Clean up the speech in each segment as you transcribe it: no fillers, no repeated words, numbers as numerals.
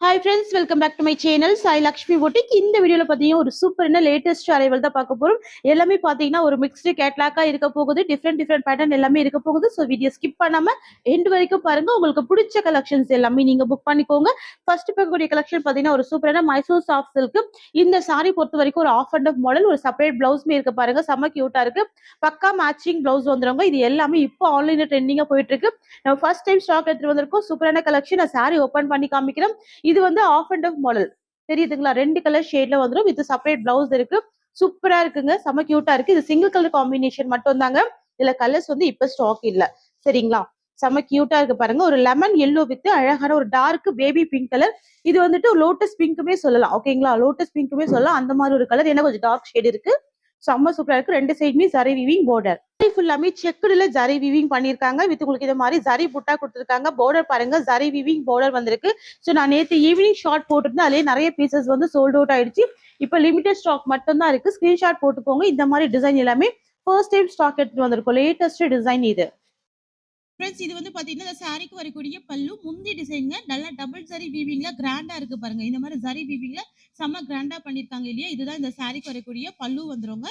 Hi friends, welcome back to my channel Sai Lakshmi boutique. இந்த வீடியோவில் பார்த்தீங்கன்னா ஒரு சூப்பரான லேட்டஸ்ட் அரைவல் தான் பார்க்க போகிறோம். எல்லாமே பார்த்தீங்கன்னா ஒரு மிக்ஸ்டு கேட்லாக்காக இருக்க போகுது. டிஃப்ரெண்ட் பேட்டர்ன் எல்லாமே இருக்க போகுது. ஸோ வீடியோ ஸ்கிப் பண்ணாமல் எண்டு வரைக்கும் பாருங்கள். உங்களுக்கு பிடிச்ச கலெக்ஷன்ஸ் எல்லாமே நீங்கள் புக் பண்ணிக்கோங்க. ஃபர்ஸ்ட் பார்க்கக்கூடிய கலெக்ஷன் பார்த்தீங்கன்னா ஒரு சூப்பரான மைசூர் சாஃப்ட் சில்க்கு. இந்த சாரி பொறுத்த வரைக்கும் ஒரு ஆஃப் அண்ட் ஆஃப் மாடல், ஒரு செப்பரேட் பிளவுஸ்மே இருக்க பாருங்க. செம்ம கியூட்டாக இருக்கு. பக்கா மேட்சிங் பிளவுஸ் வந்துடுங்க. இது எல்லாமே இப்போ ஆன்லைனில் ட்ரெண்டிங்காக போயிட்டு இருக்கு. நம்ம ஃபர்ஸ்ட் டைம் ஸ்டாக் எடுத்துட்டு வந்திருக்கோம். சூப்பரான கலெக்ஷன். நான் சாரி ஓப்பன் பண்ணி காமிக்கிறேன். இது வந்து ஆஃப் அண்ட் ஆஃப் மாடல் தெரியுதுங்களா? 2 கலர் ஷேட்ல வந்துடும். வித் செப்பரேட் பிளவுஸ் இருக்கு. சூப்பரா இருக்குங்க. செம கியூட்டா இருக்கு. இது சிங்கிள் கலர் காம்பினேஷன் மட்டும் தாங்க. இதுல கலர்ஸ் வந்து இப்ப ஸ்டாக் இல்ல. சரிங்களா? செம கியூட்டா இருக்கு பாருங்க. ஒரு லெமன் எல்லோ வித் அழகான ஒரு டார்க் பேபி பிங்க் கலர். இது வந்துட்டு லோட்டஸ் பிங்க்குமே சொல்லலாம். ஓகேங்களா? லோட்டஸ் பிங்க்குமே சொல்லலாம். அந்த மாதிரி ஒரு கலர். என்ன கொஞ்சம் டார்க் ஷேட் இருக்கு. செம்ம சூப்பரா இருக்கு. ரெண்டு சைடுமே ஜரி வீவிங் பார்டர். ஃபுல்லாமே செக்குடுல ஜரி வீவிங் பண்ணிருக்காங்க. வித் உங்களுக்கு இந்த மாதிரி ஜரி புட்டா கொடுத்துருக்காங்க. பார்டர் பாருங்க, ஜரி வீவிங் பார்டர் வந்திருக்கு. ஸோ நான் நேற்று ஈவினிங் ஷார்ட் போட்டுருந்தேன். அதுலேயே நிறைய பீசஸ் வந்து சோல்ட் அவுட் ஆயிடுச்சு. இப்போ லிமிடெட் ஸ்டாக் மட்டும் தான் இருக்கு. ஸ்கிரீன்ஷாட் போட்டுக்கோங்க. இந்த மாதிரி டிசைன் எல்லாமே ஃபர்ஸ்ட் டைம் ஸ்டாக் எடுத்துட்டு வந்திருக்கோம். லேட்டஸ்ட் டிசைன் இது. ஃப்ரெண்ட்ஸ், இது வந்து பாத்தீங்கன்னா இந்த சாரிக்கு வரக்கூடிய பல்லு முந்தி டிசைனுங்க. நல்லா டபுள் ஜரி வீவிங்ல கிராண்டா இருக்கு பாருங்க. இந்த மாதிரி ஜரி வீவிங்ல செம்ம கிராண்டா பண்ணிருக்காங்க இல்லையா? இதுதான் இந்த சாரிக்கு வரக்கூடிய பல்லு வந்துருங்க.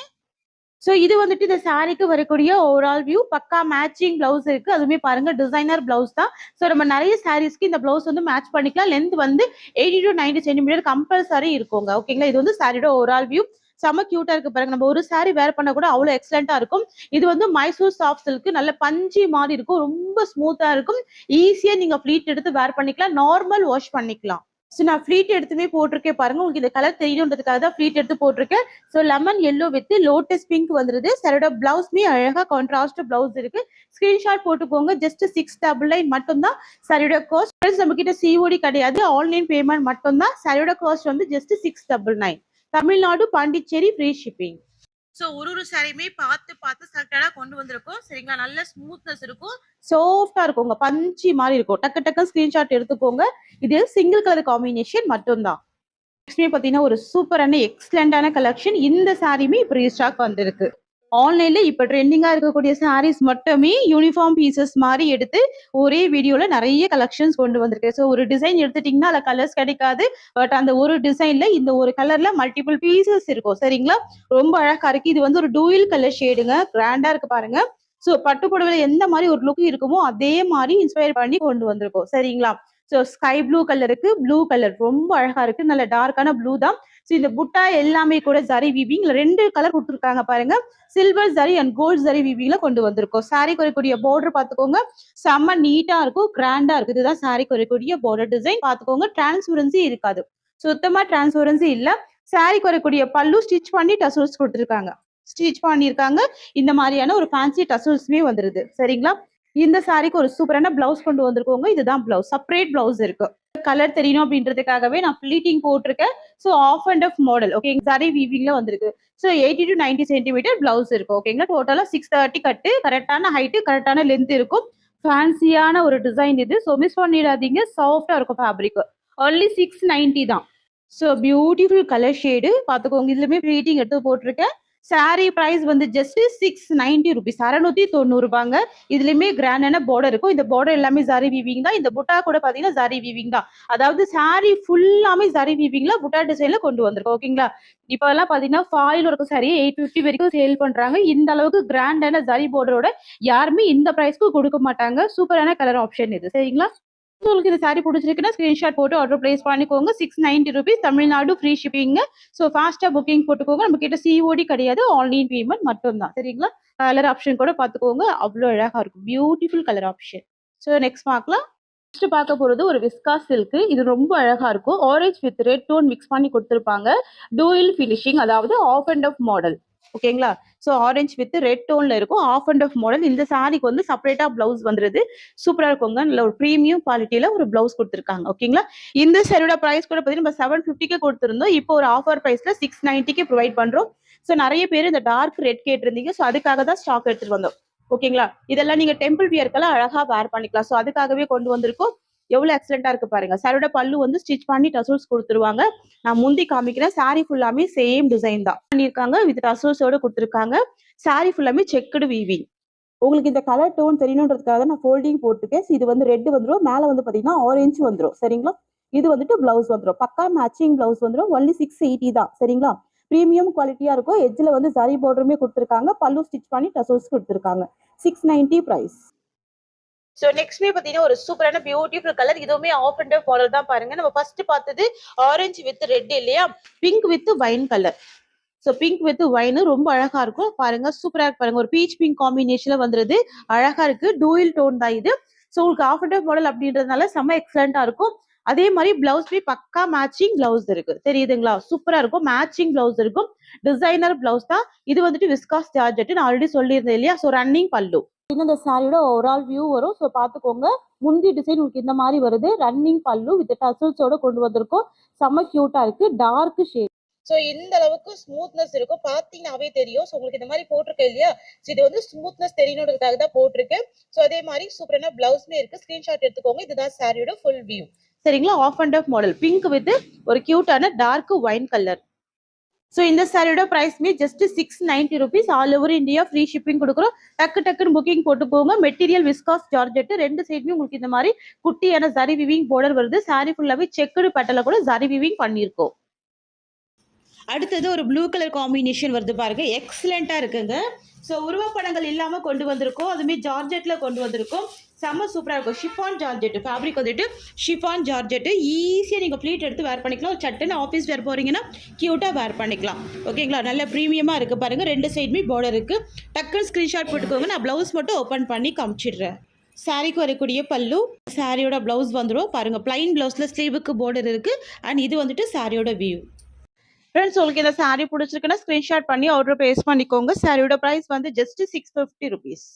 ஸோ இது வந்துட்டு இந்த சாரிக்கு வரக்கூடிய ஓவரால் வியூ. பக்கா மேட்சிங் பிளவுஸ் இருக்கு. அதுவுமே பாருங்க டிசைனர் பிளவுஸ் தான். ஸோ நம்ம நிறைய சாரீஸ்க்கு இந்த பிளவுஸ் வந்து மேட்ச் பண்ணிக்கலாம். லென்த் வந்து 80 to 90 சென்டிமீட்டர் கம்பல்சரி இருக்குங்க. ஓகேங்களா? இது வந்து சாரியோட ஓவரால் வியூ. செம கியூட்டா இருக்கு பாருங்க. நம்ம ஒரு சாரி வேர் பண்ண கூட அவ்வளவு எக்ஸலண்டா இருக்கும். இது வந்து மைசூர் சாஃப்ட் சில்க். நல்ல பஞ்சி மாதிரி இருக்கும். ரொம்ப ஸ்மூத்தா இருக்கும். ஈஸியா நீங்க ஃபிளீட் எடுத்து வேர் பண்ணிக்கலாம். நார்மல் வாஷ் பண்ணிக்கலாம். ஸோ நான் ஃபிளீட் எடுத்துமே போட்டிருக்கேன் பாருங்க. உங்களுக்கு இந்த கலர் தெரியணுன்றதுக்காக தான் ஃபிளீட் எடுத்து போட்டிருக்கேன். So lemon yellow with lotus pink வந்துருது. சாரோட பிளவுஸ்மே அழகா கான்ட்ராஸ்ட் பிளவுஸ் இருக்கு. ஸ்கிரீன்ஷாட் போட்டுக்கோங்க. ஜஸ்ட் 699 மட்டும் தான் சாரியோட காஸ்ட். நம்ம கிட்ட சிஓடி கிடையாது. ஆன்லைன் பேமெண்ட் மட்டும் தான். சாரியோட காஸ்ட் வந்து just 699. Tamil Nadu, Pondicherry free shipping. So ஒரு சாரியுமே பார்த்து செலக்டடா கொண்டு வந்திருக்கோம். சரிங்களா? நல்ல ஸ்மூத்னஸ் இருக்கும். சாஃப்டா இருக்குங்க. பஞ்சி மாதிரி இருக்கும். டக்கு ஸ்கிரீன்ஷாட் எடுத்துக்கோங்க. இது சிங்கிள் கலர் காம்பினேஷன் மட்டும்தான். நெக்ஸ்ட் பாத்தீங்கன்னா ஒரு சூப்பரான எக்ஸலண்டான கலெக்ஷன். இந்த சாரியுமே இப்போ ரீஸ்டாக் வந்திருக்கு. ஆன்லைன்ல இப்ப ட்ரெண்டிங்கா இருக்கக்கூடிய சாரீஸ் மட்டுமே யூனிஃபார்ம் பீசஸ் மாதிரி எடுத்து ஒரே வீடியோல நிறைய கலெக்ஷன்ஸ் கொண்டு வந்திருக்கு. ஸோ ஒரு டிசைன் எடுத்துட்டீங்கன்னா அதுல கலர்ஸ் கிடைக்காது. பட் அந்த ஒரு டிசைன்ல இந்த ஒரு கலர்ல மல்டிபிள் பீசஸ் இருக்கும். சரிங்களா? ரொம்ப அழகா இருக்கு. இது வந்து ஒரு டூயல் கலர் ஷேடுங்க. கிராண்டா இருக்கு பாருங்க. ஸோ பட்டு புடவையில எந்த மாதிரி ஒரு லுக் இருக்குமோ அதே மாதிரி இன்ஸ்பயர் பண்ணி கொண்டு வந்திருக்கோம். சரிங்களா? ஸோ ஸ்கை ப்ளூ கலருக்கு ப்ளூ கலர் ரொம்ப அழகா இருக்கு. நல்ல டார்க்கான ப்ளூ தான். ஸோ இந்த புட்டா எல்லாமே கூட ஜரி வீவிங் 2 கலர் கொடுத்துருக்காங்க பாருங்க. Silver zari and gold zari வீவிங்ல கொண்டு வந்திருக்கோம். சாரி குறைக்கூடிய பார்டர் பாத்துக்கோங்க. செம்ம நீட்டா இருக்கும். கிராண்டா இருக்கு. இதுதான் சாரி குறைக்கூடிய பார்டர் டிசைன். பாத்துக்கோங்க. டிரான்ஸ்பரன்சி இருக்காது. சுத்தமா டிரான்ஸ்பரன்சி இல்ல. சாரி குறைக்கூடிய பல்லு ஸ்டிச் பண்ணி டசல்ஸ் கொடுத்துருக்காங்க. ஸ்டிச் பண்ணிருக்காங்க. இந்த மாதிரியான ஒரு ஃபேன்சி டசல்ஸ்மே வந்துருது. சரிங்களா? இந்த சாரிக்கு ஒரு சூப்பரான பிளவுஸ் கொண்டு வந்திருக்கோங்க. இதுதான் பிளவுஸ். செப்பரேட் பிளவுஸ் இருக்கு. கலர் தெரியணும் அப்படின்றதுக்காகவே நான் ஃபிளீட்டிங் போட்டிருக்கேன். So half and half model. Okay, zari வீவிங்ல வந்திருக்கு. ஸோ 80 to 90 சென்டிமீட்டர் பிளவுஸ் இருக்கும். ஓகேங்களா? டோட்டலா 630 கட்டு. கரெக்டான ஹைட்டு, கரெக்டான லென்த் இருக்கும். ஃபேன்சியான ஒரு டிசைன் இது. ஸோ மிஸ் பண்ணிடாதீங்க. சாஃப்டா இருக்கும் ஃபேப்ரிக். ஒன்லி 690 தான். ஸோ பியூட்டிஃபுல் கலர் ஷேடு பாத்துக்கோங்க. இதுலயுமே ஃபிளீட்டிங் எடுத்து போட்டிருக்கேன். சாரி பிரைஸ் வந்து ஜஸ்ட் 690 ருபீஸ். 690 ரூபாங்க. இதுலயுமே கிராண்டான பார்டர் இருக்கும். இந்த பார்டர் எல்லாமே ஜரி வீவிங் தான். இந்த புட்டா கூட பாத்தீங்கன்னா ஜரி வீவிங் தான். அதாவது சாரி ஃபுல்லாமே ஜரி வீவிங்ல புட்டா டிசைன்ல கொண்டு வந்திருக்கோம். ஓகேங்களா? இப்ப எல்லாம் பாத்தீங்கன்னா ஃபாயில் ஒர்க் சாரி 850 வரைக்கும் சேல் பண்றாங்க. இந்த அளவுக்கு கிராண்டான ஜரி பார்டரோட யாருமே இந்த பிரைஸ்க்கு கொடுக்க மாட்டாங்க. சூப்பரான கலர் ஆப்ஷன் இது. சரிங்களா? உங்களுக்கு இந்த சாரி பிடிச்சிருக்குன்னா ஸ்கிரீன்ஷாட் போட்டு ஆர்டர் பிளேஸ் பண்ணிக்கோங்க. 690 ருபீஸ். தமிழ்நாடு ஃப்ரீ ஷிப்பிங்க. ஸோ ஃபாஸ்டா புக்கிங் போட்டுக்கோங்க. நம்ம கிட்ட சிஓடி கிடையாது. ஆன்லைன் பேமெண்ட் மட்டும் தான். சரிங்களா? கலர் ஆப்ஷன் கூட பாத்துக்கோங்க. அவ்வளோ அழகா இருக்கும். Beautiful colour option. So next பார்க்கலாம். நெக்ஸ்ட் பார்க்க போறது ஒரு விஸ்கா சில்க். இது ரொம்ப அழகா இருக்கும். Orange with red tone mix பண்ணி கொடுத்துருப்பாங்க. டூயில் ஃபினிஷிங், அதாவது ஆஃப் அண்ட் ஆஃப் மாடல். ஓகேங்களா? ஸோ ஆரஞ்ச் வித் ரெட் டோன்ல இருக்கும். Half and half model. இந்த சாரிக்கு வந்து செப்பரேட்டா பிளவுஸ் வந்துருது. சூப்பரா இருக்குங்க. நல்ல ஒரு ப்ரீமியம் குவாலிட்டியில ஒரு பிளவுஸ் கொடுத்துருக்காங்க. ஓகேங்களா? இந்த சாரியோட பிரைஸ் கூட பார்த்தீங்கன்னா நம்ம 750க்கு கொடுத்துருந்தோம். இப்போ ஒரு ஆஃபர் பிரைஸ்ல 690க்கு ப்ரொவைட் பண்றோம். ஸோ நிறைய பேர் இந்த டார்க் ரெட் கேட்டிருந்தீங்க. ஸோ அதுக்காக தான் ஸ்டாக் எடுத்துட்டு வந்தோம். ஓகேங்களா? இதெல்லாம் நீங்க டெம்பிள் வியர்க்கெல்லாம் அழகா வேர் பண்ணிக்கலாம். ஸோ அதுக்காகவே கொண்டு வந்திருக்கோம். எவ்வளவு எக்ஸலண்டா இருக்கு பாருங்க. சாரியோட பல்லு வந்து ஸ்டிச் பண்ணி டசல்ஸ் கொடுத்துருவாங்க. நான் முந்தி காமிக்கிறேன். சாரி ஃபுல்லாமே சேம் டிசைன் தான் பண்ணிருக்காங்க. வித் டசல்ஸோட கொடுத்துருக்காங்க. சாரி ஃபுல்லாமே செக்குடு வீவிங். உங்களுக்கு இந்த கலர் டோன் தெரியணுன்றதுக்காக நான் ஃபோல்டிங் போட்டுருக்கேன். இது வந்து ரெட் வந்துடும். மேல வந்து பாத்தீங்கன்னா ஆரஞ்சு வந்துடும். சரிங்களா? இது வந்துட்டு பிளவுஸ் வந்துடும். பக்கா மேட்சிங் பிளவுஸ் வந்துடும். ஒன்லி 680 தான். சரிங்களா? பிரீமியம் குவாலிட்டியா இருக்கும். எட்ஜ்ல வந்து ஜரி பார்டருமே கொடுத்துருக்காங்க. பல்லு ஸ்டிச் பண்ணி டசல்ஸ் கொடுத்துருக்காங்க. 690 பிரைஸ். ஸோ நெக்ஸ்ட்மே பார்த்தீங்கன்னா ஒரு சூப்பரான பியூட்டிஃபுல் கலர். இதுவுமே ஆஃப் அண்ட் ஆஃப் மாடல் தான் பாருங்க. நம்ம ஃபர்ஸ்ட் பார்த்தது ஆரஞ்சு வித் ரெட் இல்லையா? Pink with wine colour. So pink with wine ரொம்ப அழகா இருக்கும் பாருங்க. சூப்பரா இருக்கு பாருங்க. ஒரு பீச் பிங்க் காம்பினேஷன்ல வந்துருது. அழகா இருக்கு. டூயல் டோன் தான் இது. ஸோ உங்களுக்கு ஆஃப் அண்ட் ஆஃப் மாடல் அப்படின்றதுனால செம்ம எக்ஸலண்டா இருக்கும். அதே மாதிரி பிளவுஸ்மே பக்கா மேட்சிங் பிளவுஸ் இருக்கு. தெரியுதுங்களா? சூப்பரா இருக்கும். மேட்சிங் பிளவுஸ் இருக்கும். டிசைனர் பிளவுஸ் தான். இது வந்துட்டு விஸ்காஸ் ஜார்ஜெட் நான் ஆல்ரெடி சொல்லியிருந்தேன் இல்லையா? ஸோ ரன்னிங் பல்லு. இந்த சாரியோட ஓவரால் வியூ வரும். ஸோ பார்த்துக்கோங்க. முந்தி டிசைன் உங்களுக்கு இந்த மாதிரி வருது. ரன்னிங் பல்லு வித் டசல்ஸோட கொண்டு வந்திருக்கோம். செம்ம கியூட்டா இருக்கு. Dark shade. ஸோ இந்த அளவுக்கு ஸ்மூத்னஸ் இருக்கும். பார்த்தீங்கன்னாவே தெரியும். ஸோ உங்களுக்கு இந்த மாதிரி போட்டிருக்கேன் இல்லையா? ஸோ இது வந்து ஸ்மூத்னஸ் தெரியணுன்றதுக்காக தான் போட்டிருக்கேன். ஸோ அதே மாதிரி சூப்பரான பிளவுஸ்மே இருக்கு. ஸ்கிரீன்ஷாட் எடுத்துக்கோங்க. இதுதான் சாரியோட ஃபுல் வியூ. சரிங்களா? Half and half model pink with ஒரு கியூட்டான டார்க் வைன் கலர். ஸோ இந்த சாரியோட ப்ரைஸ்மே just 690 rupees. All over India free shipping கொடுக்குறோம். டக்குன்னு புக்கிங் போட்டு போங்க. Material viscose georgette. ரெண்டு சைடுமே உங்களுக்கு இந்த மாதிரி குட்டியான ஜரி விவிங் பார்டர் வருது. சாரி ஃபுல்லாவே செக்குடு பேட்டர்ல கூட ஜரி விவிங் பண்ணியிருக்கோம். அடுத்தது ஒரு ப்ளூ கலர் காம்பினேஷன் வருது பாருங்க. எக்ஸலண்டா இருக்குங்க. ஸோ உருவப்படங்கள் இல்லாம கொண்டு வந்திருக்கோம். அதுமே ஜார்ஜெட்ல கொண்டு வந்திருக்கோம். செம்ம சூப்பரா இருக்கும். ஷிஃபான் ஜார்ஜெட் ஃபேப்ரிக் வந்துட்டு ஷிஃபான் ஜார்ஜெட். ஈஸியா நீங்க ஃப்ளீட் எடுத்து வேர் பண்ணிக்கலாம். ஒரு சட்டுன்னு ஆஃபீஸ் வேர் போறீங்கன்னா கியூட்டா வேர் பண்ணிக்கலாம். ஓகேங்களா? நல்ல ப்ரீமியமா இருக்கு பாருங்க. ரெண்டு சைடுமே பார்டர் இருக்கு. டக்குன்னு ஸ்கிரீன்ஷாட் போட்டுக்கோங்க. நான் பிளவுஸ் மட்டும் ஓப்பன் பண்ணி காமிச்சிடுறேன். சாரிக்கு வரக்கூடிய பல்லு, சாரியோட பிளவுஸ் வந்துடும் பாருங்க. பிளைன் பிளவுஸ்ல ஸ்லீவுக்கு பார்டர் இருக்கு. அண்ட் இது வந்துட்டு சாரியோட வியூ. ஃப்ரெண்ட்ஸ் உங்களுக்கு இந்த சாரி பிடிச்சிருக்குன்னா ஸ்கிரீன்ஷாட் பண்ணி ஆர்டர் பிளேஸ் பண்ணிக்கோங்க. சாரியோட பிரைஸ் வந்து ஜஸ்ட் 650 ருபீஸ்.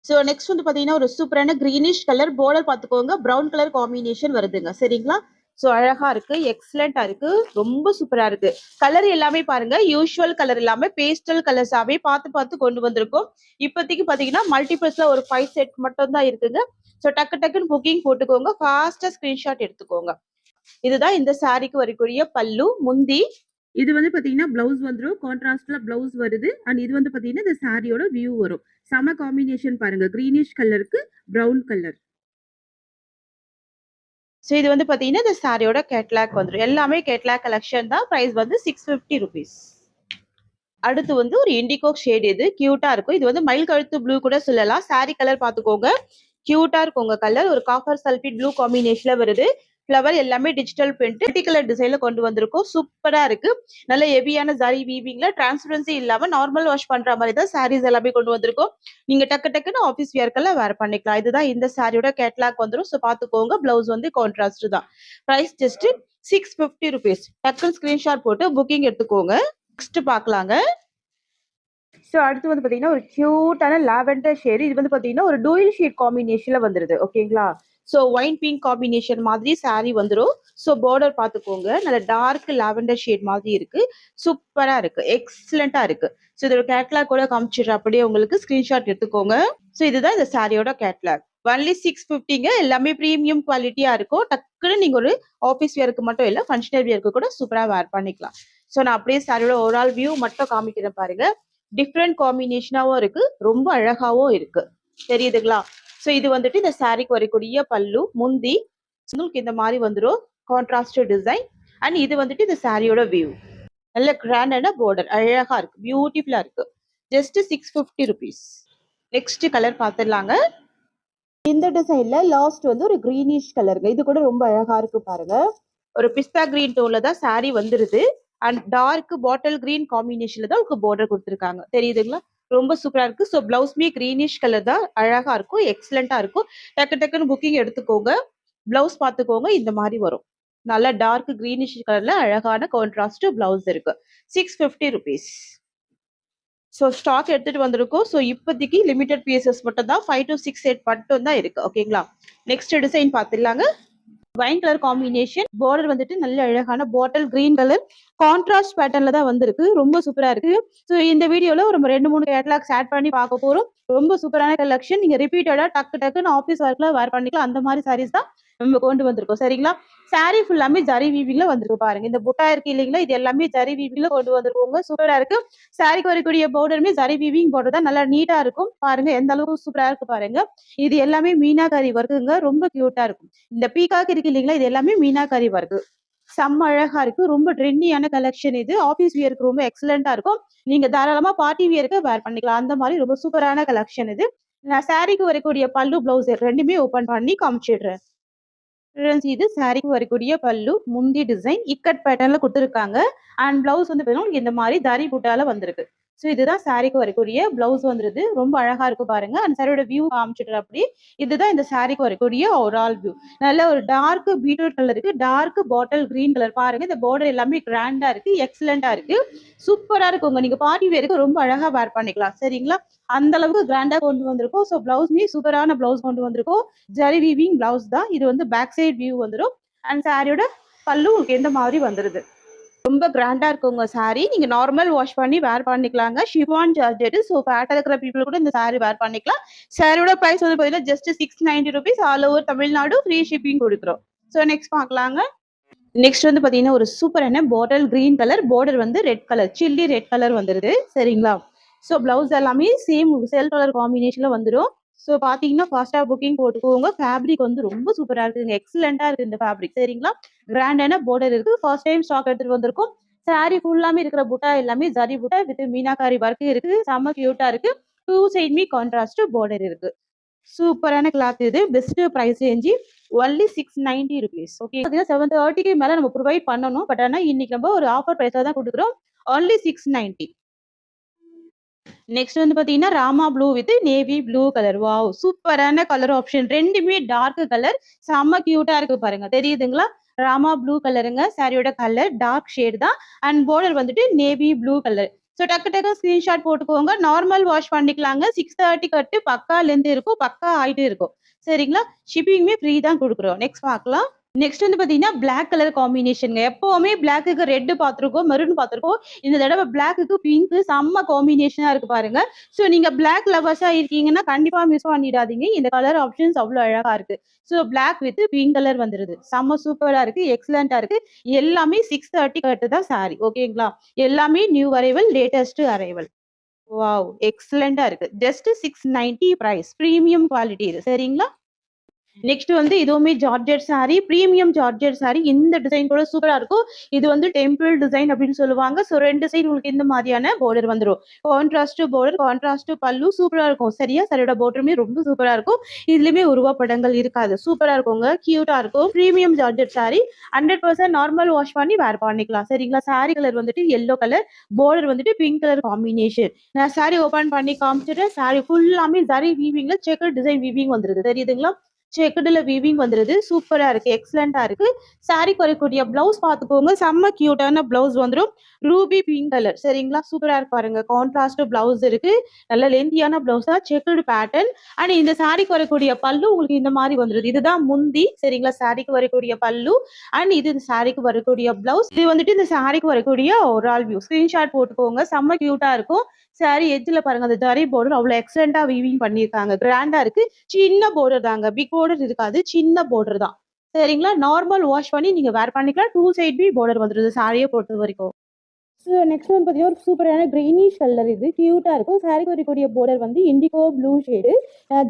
ஸோ நெக்ஸ்ட் வந்து பார்த்தீங்கன்னா ஒரு சூப்பரான கிரீனிஷ் கலர் பார்டர் பார்த்துக்கோங்க. ப்ரௌன் கலர் காம்பினேஷன் வருதுங்க. சரிங்களா? ஸோ அழகா இருக்கு. எக்ஸலண்டா இருக்கு. ரொம்ப சூப்பரா இருக்கு. கலர் எல்லாமே பாருங்க. யூஸ்வல் கலர் இல்லாம பேஸ்டல் கலர்ஸாவே பார்த்து கொண்டு வந்திருக்கோம். இப்போதைக்கு பார்த்தீங்கன்னா மல்டிபிள்ஸ்ல ஒரு 5 செட் மட்டும் தான் இருக்குங்க. ஸோ டக்குன்னு புக்கிங் போட்டுக்கோங்க. ஃபாஸ்டா ஸ்கிரீன்ஷாட் எடுத்துக்கோங்க. இதுதான் இந்த சாரிக்கு வரக்கூடிய பல்லு. முந்தி இது வந்து பாத்தீங்கன்னா பிளவுஸ் வந்துடும். கான்ட்ராஸ்ட்ல பிளவுஸ் வருது. அண்ட் இது வந்து பாத்தீங்கன்னா இந்த சாரியோட வியூ வரும். சம காம்பினேஷன் பாருங்க. கிரீனிஷ் கலருக்கு பிரவுன் கலர். ஸோ இது வந்து பாத்தீங்கன்னா இந்த சாரியோட கேட்லாக் வந்துடும். எல்லாமே கேட்லாக் கலெக்ஷன் தான். பிரைஸ் வந்து 650 ருபீஸ். அடுத்து வந்து ஒரு இண்டிகோ ஷேட். இது கியூட்டா இருக்கும். இது வந்து மயில் கழுத்து ப்ளூ கூட சொல்லலாம். சாரி கலர் பாத்துக்கோங்க. கியூட்டா இருக்கும் உங்க கலர். ஒரு காப்பர் சல்ஃபேட் ப்ளூ காம்பினேஷன்ல வருது. ஃப்ளவர் எல்லாமே டிஜிட்டல் பிரிண்ட் கலர் டிசைன்ல கொண்டு வந்திருக்கோம். சூப்பரா இருக்கு. நல்ல ஹெவியான ஜரி வீவிங்ல டிரான்ஸ்பரன்சி இல்லாம நார்மல் வாஷ் பண்ற மாதிரி தான் சாரீஸ் எல்லாமே கொண்டு வந்திருக்கோம். நீங்க டக்குன்னு ஆஃபீஸ் வியர்க்கெல்லாம் வேர் பண்ணிக்கலாம். இதுதான் இந்த சாரியோட கேட்லாக் வந்துடும். ஸோ பாத்துக்கோங்க. பிளவுஸ் வந்து கான்ட்ராஸ்ட் தான். Price just 650 rupees. டக்குன்னு ஸ்கிரீன்ஷாட் போட்டு புக்கிங் எடுத்துக்கோங்க. நெக்ஸ்ட் பாக்கலாங்க. ஸோ அடுத்து வந்து பாத்தீங்கன்னா ஒரு கியூட்டான லாவெண்டர் ஷேட். இது வந்து பாத்தீங்கன்னா ஒரு டூயல் ஷேட் காம்பினேஷன்ல வந்துருது. ஓகேங்களா? ஸோ ஒயின் பிங்க் காம்பினேஷன் மாதிரி சாரி வந்துடும். ஸோ பார்டர் பார்த்துக்கோங்க. நல்ல டார்க் லாவெண்டர் ஷேட் மாதிரி இருக்கு. சூப்பரா இருக்கு. எக்ஸலண்டா இருக்கு. ஸோ இதோட கேட்லாக் கூட காமிச்சிடுற அப்படியே உங்களுக்கு ஸ்கிரீன்ஷாட் எடுத்துக்கோங்க. ஸோ இதுதான் இந்த சாரியோட கேட்லாக். ஒன்லி 650ங்க. எல்லாமே ப்ரீமியம் குவாலிட்டியா இருக்கும். டக்குன்னு நீங்க ஒரு ஆஃபீஸ் வியருக்கு மட்டும் இல்லை, ஃபங்க்ஷனல் வியருக்கு கூட சூப்பரா வேர் பண்ணிக்கலாம். ஸோ நான் அப்படியே சாரியோட ஓவரால் வியூ மட்டும் காமிக்கிறேன் பாருங்க. டிஃப்ரெண்ட் காம்பினேஷனாவும் இருக்கு. ரொம்ப அழகாவும் இருக்கு. தெரியுதுங்களா? ஸோ இது வந்துட்டு இந்த சாரிக்கு வரக்கூடிய பல்லு. முந்தி உங்களுக்கு இந்த மாதிரி வந்துடும். Contrast design. அண்ட் இது வந்துட்டு இந்த சாரியோட வியூ. நல்ல கிராண்டான பார்டர். அழகா இருக்கு. பியூட்டிஃபுல்லா இருக்கு. Just 650 rupees. நெக்ஸ்ட் கலர் பார்த்துடலாங்க. இந்த டிசைன்ல லாஸ்ட் வந்து ஒரு கிரீனிஷ் கலருங்க. இது கூட ரொம்ப அழகா இருக்கு பாருங்க. ஒரு பிஸ்தா கிரீன் டோன்ல தான் சாரி வந்துருது. அண்ட் டார்க் பாட்டில் கிரீன் காம்பினேஷன்ல தான் உங்களுக்கு பார்டர் கொடுத்துருக்காங்க. தெரியுதுங்களா? ரொம்ப சூப்பரா இருக்கு. ஸோ பிளவுஸ்மே கிரீனிஷ் கலர் தான். அழகா இருக்கும். எக்ஸலண்டா இருக்கும். டக்குன்னு புக்கிங் எடுத்துக்கோங்க. பிளவுஸ் பார்த்துக்கோங்க. இந்த மாதிரி வரும். நல்ல டார்க் கிரீனிஷ் கலர்ல அழகான கான்ட்ராஸ்ட் பிளவுஸ் இருக்கு. 650 ருபீஸ். ஸோ ஸ்டாக் எடுத்துட்டு வந்திருக்கோம். ஸோ இப்போதைக்கு லிமிடெட் பீசஸ் மட்டும் தான். 5 to 6 செட் மட்டும் தான் இருக்கு. ஓகேங்களா? நெக்ஸ்ட் டிசைன் பார்த்துடலாங்க. Wine colour combination. பார்டர் வந்துட்டு நல்ல அழகான பாட்டில் கிரீன் கலர் கான்ட்ராஸ்ட் பேட்டர்ன்ல தான் வந்திருக்கு. ரொம்ப சூப்பரா இருக்கு. ஸோ இந்த வீடியோல ஒரு 2-3 கேட்லாக்ஸ் ஆட் பண்ணி பார்க்க போறோம். ரொம்ப சூப்பரான கலெக்ஷன். நீங்க ரிப்பீட்டடா டக்குன்னு ஆஃபீஸ் ஒர்க்ல வேர் பண்ணிக்கலாம். அந்த மாதிரி சாரீஸ் தான் நம்ம கொண்டு வந்திருக்கோம். சரிங்களா? சாரி ஃபுல்லாமே ஜரி வீவிங்ல வந்திருக்கு பாருங்க. இந்த புட்டா இருக்கு இல்லைங்களா? இது எல்லாமே ஜரி வீவிங்ல கொண்டு வந்திருக்கோங்க. சூப்பரா இருக்கு. சாரிக்கு வரக்கூடிய பார்டருமே ஜரி வீவிங் பார்டர் தான். நல்லா நீட்டா இருக்கும். பாருங்க எந்த அளவுக்கு சூப்பரா இருக்கு பாருங்க. இது எல்லாமே மீனாகாரி ஒர்க்குங்க. ரொம்ப கியூட்டா இருக்கும். இந்த பீகாக் இருக்கு இல்லைங்களா? இது எல்லாமே மீனாகாரி ஒர்க்கு. செம்ம அழகா இருக்கு. ரொம்ப ட்ரெண்டியான கலெக்ஷன் இது. ஆஃபீஸ் வியர்க்கு ரொம்ப எக்ஸலென்ட்டா இருக்கும். நீங்க தாராளமா பார்ட்டி வியர்க்கு வேர் பண்ணிக்கலாம். அந்த மாரி ரொம்ப சூப்பரான கலெக்ஷன் இது. நான் சாரிக்கு வரக்கூடிய பல்லு, பிளவுஸ் 2மே ஓப்பன் பண்ணி காமிச்சிடுறேன். ஃப்ரெண்ட்ஸ் இது சாரிக்கு வரக்கூடிய பல்லு, முந்தி டிசைன் இக்கட் பேட்டர்ன்ல குடுத்துருக்காங்க. அண்ட் பிளவுஸ் வந்து பார்த்தீங்கன்னா, உங்களுக்கு இந்த மாரி தரி புட்டால வந்திருக்கு. ஸோ இதுதான் சாரிக்கு வரக்கூடிய பிளவுஸ் வந்துருது. ரொம்ப அழகா இருக்கு பாருங்க. அந்த சாரியோட வியூ காமிச்சிடுறேன் அப்படி. இதுதான் இந்த சாரிக்கு வரக்கூடிய ஓவரால் வியூ. நல்ல ஒரு டார்க் பீட்ரூட் கலருக்கு, டார்க் பாட்டில் கிரீன் கலர் பாருங்க. இந்த பார்டர் எல்லாமே கிராண்டா இருக்கு, எக்ஸலென்ட்டா இருக்கு. சூப்பரா இருக்குங்க. நீங்க பார்ட்டி வேருக்கு ரொம்ப அழகா வேர் பண்ணிக்கலாம். சரிங்களா? அந்த அளவுக்கு கிராண்டா கொண்டு வந்திருக்கோம். ஸோ பிளவுஸ்மே சூப்பரான பிளவுஸ் கொண்டு வந்திருக்கோம். ஜரி வீவிங் பிளவுஸ் தான். இது வந்து பேக் சைடு வியூ வந்துரும். அண்ட் சாரியோட பல்லு உங்களுக்கு எந்த மாதிரி வந்துருது. ரொம்ப கிராண்டா இருக்குங்க சாரி. நீங்க நார்மல் வாஷ் பண்ணி வேர் பண்ணிக்கலாங்க. Chiffon georgette. ஸோ ஃபேட்டா இருக்கிற பீப்பிள் கூட இந்த சாரி வேர் பண்ணிக்கலாம். சாரியோட பிரைஸ் வந்து பார்த்தீங்கன்னா just ₹690 all over Tamil Nadu free shipping குடுக்குறோம். ஸோ நெக்ஸ்ட் பார்க்கலாங்க. நெக்ஸ்ட் வந்து பார்த்தீங்கன்னா, ஒரு சூப்பரான பாட்டில் கிரீன் கலர், பார்டர் வந்து red colour, chilli red colour வந்துருது. சரிங்களா? ஸோ பிளவுஸ் எல்லாமே சேம் செல் கலர் காம்பினேஷன்ல வந்துரும். ஸோ பார்த்தீங்கன்னா, ஃபாஸ்ட்டா புக்கிங் போட்டுக்கோங்க. ஃபேப்ரிக் வந்து ரொம்ப சூப்பரா இருக்குங்க. எக்ஸலென்ட்டா இருக்கு இந்த ஃபேப்ரிக். சரிங்களா? கிராண்டான பார்டர் இருக்கு. ஃபர்ஸ்ட் டைம் ஸ்டாக் எடுத்துட்டு வந்திருக்கோம். சாரி ஃபுல்லாமே இருக்கிற புட்டா எல்லாமே ஜரி புட்டா வித் மீனாகாரி ஒர்க் இருக்கு. செம்ம கியூட்டா இருக்கு. 2 சைடுமே கான்ட்ராஸ்ட் பார்டர் இருக்கு. சூப்பரான கிளாத் இது. Best price range only ₹690. Okay. பார்த்தீங்கன்னா 730க்கு மேல நம்ம ப்ரொவைட் பண்ணணும். பட் ஆனா இன்னைக்கு நம்ம ஒரு ஆஃபர் பிரைஸ்ல தான் குடுக்குறோம். ஒன்லி 690. நெக்ஸ்ட் வந்து பார்த்தீங்கன்னா, Rama blue with navy blue colour. Wow! சூப்பரான கலர் ஆப்ஷன். 2மே டார்க் கலர். செம்ம கியூட்டா இருக்கு பாருங்க. தெரியுதுங்களா? ராமா ப்ளூ கலருங்க. சாரியோட கலர் டார்க் ஷேட் தான். அண்ட் பார்டர் வந்துட்டு நேவி ப்ளூ கலர். ஸோ டக்கு டக்கு ஸ்கிரீன்ஷாட் போட்டுக்கோங்க. நார்மல் வாஷ் பண்ணிக்கலாங்க. 630 கட்டு பக்கா லென்த் இருக்கும். பக்கா ஹைட் இருக்கும். சரிங்களா? ஷிப்பிங்குமே ஃப்ரீ தான் குடுக்குறோம். நெக்ஸ்ட் பார்க்கலாம். நெக்ஸ்ட் வந்து பார்த்தீங்கன்னா, பிளாக் கலர் காம்பினேஷன்ங்க. எப்பவுமே பிளாக்குக்கு ரெட் பார்த்துருக்கோம், மெரூன் பார்த்துருக்கோம். இந்த தடவ பிளாக்குக்கு பிங்க் செம்ம காம்பினேஷனா இருக்கு பாருங்க. ஸோ நீங்க பிளாக் லவர்ஸா இருக்கீங்கன்னா, கண்டிப்பா மிஸ் பண்ணிடாதீங்க. இந்த கலர் ஆப்ஷன்ஸ் அவ்ளோ அழகா இருக்கு. So black with pink colour வந்துருது. செம்ம சூப்பரா இருக்கு. எக்ஸலென்ட்டா இருக்கு. எல்லாமே 630 கட்டு தான் சாரி. ஓகேங்களா? எல்லாமே new arrival, latest arrival. Wow! எக்ஸலென்ட்டா இருக்கு. Just 690 price. பிரீமியம் குவாலிட்டி இது. சரிங்களா? நெக்ஸ்ட் வந்து இதுவுமே georgette sorry, premium georgette sorry. இந்த டிசைன் கூட சூப்பரா இருக்கும். இது வந்து டெம்பிள் டிசைன் அப்படின்னு சொல்லுவாங்க. ஸோ 2 சைடு உங்களுக்கு இந்த மாதிரியான பார்டர் வந்துரும். கான்ட்ராஸ்ட் பார்டர், கான்ட்ராஸ்ட் பல்லு சூப்பரா இருக்கும். சரியா? சாரியோட பார்டருமே ரொம்ப சூப்பரா இருக்கும். இதுலயுமே உருவப்படங்கள் இருக்காது. சூப்பரா இருக்குங்க. கியூட்டா இருக்கும். Premium georgette sorry. 100% normal wash பண்ணி வேர் பண்ணிக்கலாம். சரிங்களா? சாரி கலர் வந்துட்டு எல்லோ கலர், பார்டர் வந்துட்டு பிங்க் கலர் காம்பினேஷன். நான் சாரி ஓப்பன் பண்ணி காமிச்சிடுறேன். சாரி ஃபுல்லாமே ஜரி வீவிங்ல செக்கர் டிசைன் வீவிங் வந்துருது. தெரியுதுங்களா? செக்குடுல வீவிங் வந்துருது. சூப்பரா இருக்கு. எக்ஸலென்ட்டா இருக்கு. சாரிக்கு வரக்கூடிய பிளவுஸ் பார்த்துக்கோங்க. செம்ம கியூட்டான பிளவுஸ் வந்துரும். Ruby pink colour. சரிங்களா? சூப்பரா இருக்கு பாருங்க. கான்ட்ராஸ்ட் பிளவுஸ் இருக்கு. நல்ல லென்த்தியான பிளவுஸா செக்குடு பேட்டர்ன். அண்ட் இந்த சாரிக்கு வரக்கூடிய பல்லு உங்களுக்கு இந்த மாரி வந்துருது. இதுதான் முந்தி. சரிங்களா? சாரிக்கு வரக்கூடிய பல்லு. அண்ட் இது இந்த சாரிக்கு வரக்கூடிய பிளவுஸ். இது வந்துட்டு இந்த சாரிக்கு வரக்கூடிய ஓவரால் வியூ. ஸ்கிரீன்ஷாட் போட்டுக்கோங்க. செம்ம கியூட்டா இருக்கும். சாரி எட்ஜ்ல பாருங்க. அந்த ஜரி பார்டர் அவ்ளோ எக்ஸலென்ட்டா வீவிங் பண்ணியிருக்காங்க. கிராண்டா இருக்கு. சின்ன பார்டர் தாங்க. பிக் பார்டர் இருக்காது. சின்ன பார்டர் தான். சரிங்களா? நார்மல் வாஷ் பண்ணி நீங்க வேர் பண்ணிக்கலாம். 2 சைடுமே பார்டர் வந்துருது சாரிய பொறுத்தவரைக்கும். ஸோ நெக்ஸ்ட் வந்து பார்த்தீங்கன்னா, ஒரு சூப்பரான கிரீனிஷ் கலர் இது. கியூட்டா இருக்கும். சாரிக்கு வரக்கூடிய பார்டர் வந்து indigo blue shade.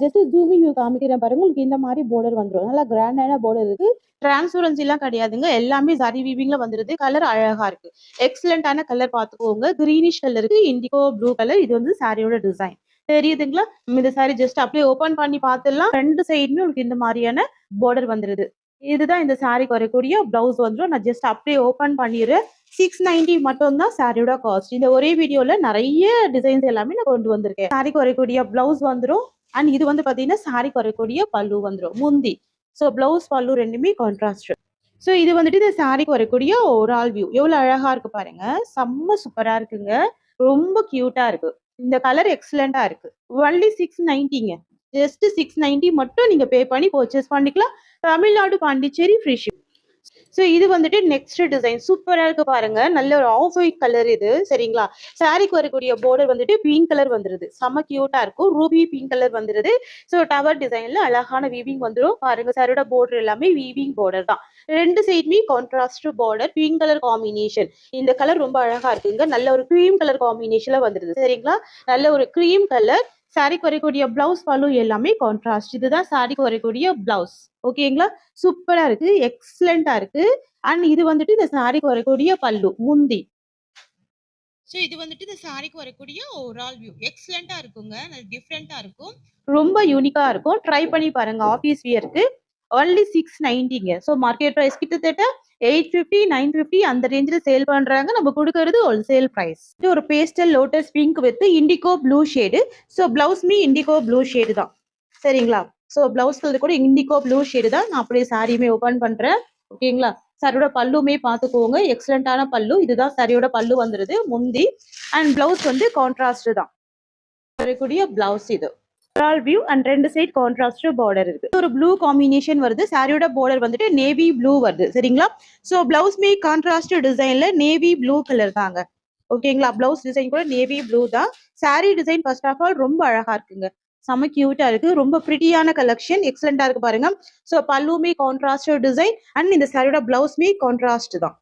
Just zooming view காமிக்கிறேன் பாருங்க. உங்களுக்கு இந்த மாரி பார்டர் வந்துரும். நல்லா கிராண்டான பார்டர் இருக்கு. டிரான்ஸ்பரன்சிலாம் கிடையாதுங்க. எல்லாமே ஜரி வீவிங்ல வந்துருது. கலர் அழகா இருக்கு. எக்ஸலென்ட்டான கலர் பார்த்துக்கோங்க. கிரீனிஷ் கலருக்கு இண்டிகோ ப்ளூ கலர். இது வந்து சாரியோட டிசைன். தெரியுதுங்களா? இந்த சாரி ஜஸ்ட் அப்படியே ஓப்பன் பண்ணி பார்த்துடலாம். 2 சைடுமே உங்களுக்கு இந்த மாரியான பார்டர் வந்துருது. இதுதான் இந்த சாரிக்கு வரக்கூடிய பிளவுஸ் வந்துரும். நான் ஜஸ்ட் அப்படியே ஓப்பன் பண்ணிடுறேன். 690 மட்டும் தான் சாரியோட காஸ்ட். இந்த ஒரே வீடியோல நெறைய டிசைன்ஸ் எல்லாமே நான் கொண்டு வந்திருக்கேன். சாரிக்கு வரக்கூடிய பிளவுஸ் வந்துரும். அண்ட் இது வந்து பார்த்தீங்கன்னா, சாரிக்கு வரக்கூடிய பல்லு வந்துரும். முந்தி. ஸோ பிளவுஸ் பல்லு 2மே கான்ட்ராஸ்ட். ஸோ இது வந்துட்டு இந்த சாரிக்கு வரக்கூடிய ஓவரால் வியூ. எவ்வளோ அழகா இருக்கு பாருங்க. செம்ம சூப்பரா இருக்குங்க. ரொம்ப கியூட்டா இருக்கு. இந்த கலர் எக்ஸலென்ட்டா இருக்கு. ஒன்லி 690ங்க. ஜஸ்ட் 690 மட்டும் நீங்க பே பண்ணி பர்ச்சேஸ் பண்ணிக்கலாம். Tamil Nadu, Pondicherry free ship. So இது வந்துட்டு நெக்ஸ்ட் டிசைன் சூப்பரா இருக்கு பாருங்க. நல்ல ஒரு ஆஃப் ஒயிட் கலர் இது சரிங்களா? சாரிக்கு வரக்கூடிய பார்டர் வந்துட்டு பிங்க் கலர் வந்துருது. செம்ம கியூட்டா இருக்கும். ரூபி பிங்க் கலர் வந்துருது. ஸோ டவர் டிசைன்ல அழகான வீவிங் வந்துரும். பாருங்க சாரியோட பார்டர் எல்லாமே வீவிங் பார்டர் தான். 2 சைடுமே contrast border pink colour combination. இந்த கலர் ரொம்ப அழகா இருக்குங்க. நல்ல ஒரு கிரீம் கலர் காம்பினேஷன்ல வந்துருது சரிங்களா? நல்ல ஒரு கிரீம் கலர். சாரிக்கு வரக்கூடிய பிளவுஸ் பல்லு எல்லாமே கான்ட்ராஸ்ட். இதுதான் சாரிக்கு வரக்கூடிய பிளவுஸ். ஓகேங்களா? சூப்பரா இருக்கு. எக்ஸலென்ட்டா இருக்கு. அண்ட் இது வந்துட்டு இந்த சாரிக்கு வரக்கூடிய பல்லு, முந்தி. ஸோ இது வந்துட்டு இந்த சாரிக்கு வரக்கூடிய ஓவரால் வியூ. எக்ஸலென்ட்டா இருக்குங்க. டிஃப்ரெண்ட்டா இருக்கும். ரொம்ப யூனிக்கா இருக்கும். ட்ரை பண்ணி பாருங்க. ஆஃபீஸ் வியர்க்கு ஒன்லி 690ங்க. ஸோ மார்க்கெட் பிரைஸ் கிட்டத்தட்ட 850, 950 அந்த ரேஞ்சில சேல் பண்றாங்க. நம்ம குடுக்கறது ஹோல்சேல் பிரைஸ். இது ஒரு pastel lotus pink with indigo blue shade. So பிளவுஸ்மே இண்டிகோ ப்ளூ ஷேடு தான். சரிங்களா? ஸோ பிளவுஸ் கலர் கூட இண்டிகோ ப்ளூ ஷேடு தான். நான் அப்படியே சாரியுமே ஓபன் பண்றேன். ஓகேங்களா? சாரியோட பல்லுமே பார்த்துக்கோங்க. எக்ஸலென்ட்டான பல்லு. இதுதான் சாரியோட பல்லு வந்துருது. முந்தி அண்ட் பிளவுஸ் வந்து கான்ட்ராஸ்ட் தான். வரக்கூடிய பிளவுஸ் இது. Overall view and 2 side contrast border இருக்கு. ஒரு ப்ளூ காம்பினேஷன் வருது. சாரியோட பார்டர் வந்துட்டு நேவி ப்ளூ வருது. சரிங்களா? ஸோ பிளவுஸ்மே கான்ட்ராஸ்ட் டிசைன்ல நேவி ப்ளூ கலர் தாங்க. ஓகேங்களா? பிளவுஸ் டிசைன் கூட நேவி ப்ளூ தான். Sari design first of all ரொம்ப அழகா இருக்குங்க. செம கியூட்டா இருக்கு. ரொம்ப பிரிட்டியான கலெக்ஷன். எக்ஸலென்ட்டா இருக்கு பாருங்க. ஸோ பல்லுமே கான்ட்ராஸ்ட் டிசைன் அண்ட் இந்த சாரியோட பிளவுஸ்மே கான்ட்ராஸ்ட் தான்.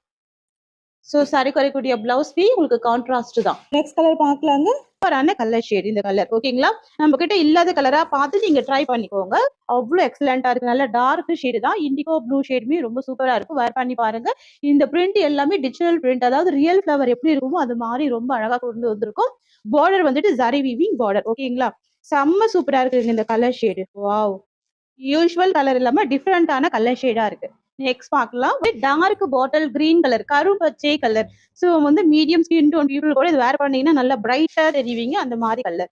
ஸோ சாரிக்கு வரக்கூடிய பிளவுஸ் பீ உங்களுக்கு கான்ட்ராஸ்ட் தான். நெக்ஸ்ட் கலர் பார்க்கலாங்க. சூப்பரான கலர் ஷேட் இந்த கலர். ஓகேங்களா? நம்ம கிட்ட இல்லாத கலரா பார்த்து நீங்க ட்ரை பண்ணிக்கோங்க. அவ்வளோ எக்ஸலென்ட்டா இருக்கு. நல்ல டார்க் ஷேடு தான். இண்டிகோ ப்ளூ ஷேடுமே ரொம்ப சூப்பரா இருக்கும். வேர் பண்ணி பாருங்க. இந்த பிரிண்ட் எல்லாமே டிஜிட்டல் பிரிண்ட். அதாவது ரியல் ஃப்ளவர் எப்படி இருக்குமோ அது மாதிரி ரொம்ப அழகா கொண்டு வந்திருக்கும். பார்டர் வந்துட்டு ஜரி வீவிங் பார்டர். ஓகேங்களா? செம்ம சூப்பரா இருக்குங்க இந்த colour shade. Wow! Usual colour இல்லாம டிஃபரெண்டான கலர் ஷேடா இருக்கு. நெக்ஸ்ட் பார்க்கலாம். டார்க் பாட்டில் கிரீன் கலர், கரும்பச்சை கலர். ஸோ வந்து மீடியம் ஸ்கின் டோன் பீப்புள் கூட இது வேர் பண்ணீங்கன்னா நல்லா பிரைட்டா தெரிவிங்க. அந்த மாதிரி கலர்.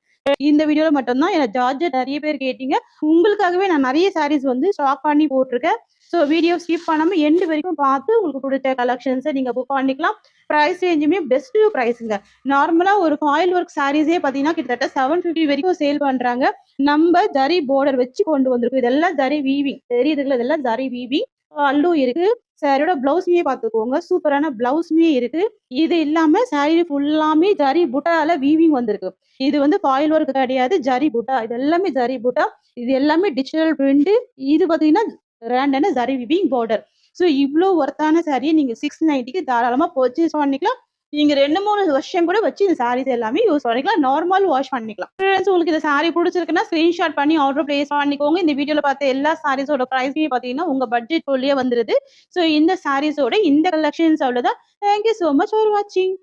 இந்த வீடியோல மட்டும் தான் எனக்கு ஜார்ஜெட் நிறைய பேர் கேட்டீங்க. உங்களுக்காகவே நான் நிறைய சாரீஸ் வந்து ஸ்டாக் பண்ணி போட்டிருக்கேன். ஸோ வீடியோ ஸ்கிப் பண்ணாம எண்டு வரைக்கும் பார்த்து உங்களுக்கு பிடிச்ச கலெக்ஷன்ஸை நீங்க புக் பண்ணிக்கலாம். பிரைஸ் ரேஞ்சுமே பெஸ்ட் பிரைஸுங்க. நார்மலா ஒரு ஃபாயில் ஒர்க் சாரீஸே பார்த்தீங்கன்னா கிட்டத்தட்ட 750 வரைக்கும் சேல் பண்றாங்க. நம்ம ஜரி பார்டர் வச்சு கொண்டு வந்திருக்கோம். இதெல்லாம் ஜரி வீவிங் தெரியுதுங்களா? இதெல்லாம் ஜரி வீவிங். பல்லு இருக்கு. சாரியோட பிளவுஸ்மே பார்த்துக்கோங்க. சூப்பரான பிளவுஸ்மே இருக்கு. இது இல்லாம சாரி ஃபுல்லாமே ஜரி புட்டால வீவிங் வந்திருக்கு. இது வந்து ஃபாயில் ஒர்க் கிடையாது. ஜரி புட்டா. இது எல்லாமே ஜரி புட்டா. இது எல்லாமே டிஜிட்டல் பிரிண்ட். இது பார்த்தீங்கன்னா கிராண்டான ஜரி வீவிங் பார்டர். ஸோ இவ்ளோ ஒர்த்தான சாரியை நீங்க 690க்கு தாராளமா பர்ச்சேஸ் பண்ணிக்கலாம். நீங்க 2, 3 வருஷம் கூட வச்சு இந்த சாரீஸ் எல்லாமே யூஸ் பண்ணிக்கலாம். நார்மல் வாஷ் பண்ணிக்கலாம். ஃப்ரெண்ட்ஸ் உங்களுக்கு இந்த சாரி பிடிச்சிருக்குன்னா ஸ்கிரீன்ஷாட் பண்ணி ஆர்டர் பிளேஸ் பண்ணிக்கோங்க. இந்த வீடியோல பார்த்த எல்லா சாரீஸோட பிரைஸுமே பார்த்தீங்கன்னா உங்க பட்ஜெட் குள்ளேயே வந்துருது. ஸோ இந்த சாரீஸோட இந்த கலெக்ஷன்ஸ் அவ்வளோதான். Thank you so much for வாட்சிங்.